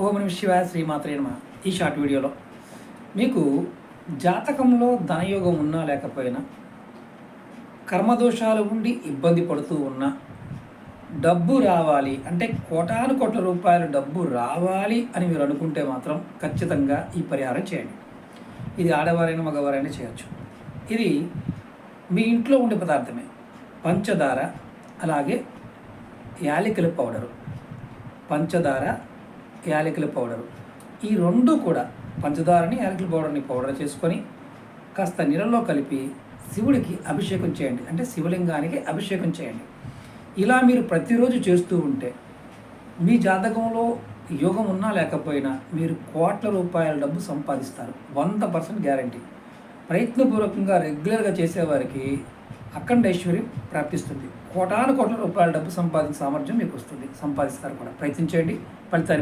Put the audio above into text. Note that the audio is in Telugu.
ఓం నమః శివాయ, శ్రీమాత్రే నమః. ఈ షార్ట్ వీడియోలో మీకు జాతకంలో ధనయోగం ఉన్నా లేకపోయినా, కర్మదోషాలు ఉండి ఇబ్బంది పడుతూ ఉన్నా, డబ్బు రావాలి అంటే కోటాను కోట్ల రూపాయలు డబ్బు రావాలి అని మీరు అనుకుంటే మాత్రం ఖచ్చితంగా ఈ పరిహారం చేయండి. ఇది ఆడవారైనా మగవారైనా చేయొచ్చు. ఇది మీ ఇంట్లో ఉండే పదార్థమే. పంచదార, అలాగే యాలకుల పౌడరు. పంచదార, యాలకుల పౌడరు, ఈ రెండు కూడా పంచదారని యాలకుల పౌడర్ చేసుకొని కాస్త నీళ్ళలో కలిపి శివుడికి అభిషేకం చేయండి. అంటే శివలింగానికి అభిషేకం చేయండి. ఇలా మీరు ప్రతిరోజు చేస్తూ ఉంటే మీ జాతకంలో యోగం ఉన్నా లేకపోయినా మీరు కోట్ల రూపాయల డబ్బు సంపాదిస్తారు. 100% గ్యారంటీ. ప్రయత్నపూర్వకంగా రెగ్యులర్గా చేసేవారికి అఖండ ఐశ్వర్యం ప్రాప్తిస్తుంది. కోటాను కోట్ల రూపాయల డబ్బు సంపాదించే సామర్థ్యం మీకు వస్తుంది. సంపాదిస్తారు కూడా. ప్రయత్నించండి, ఫలితాన్ని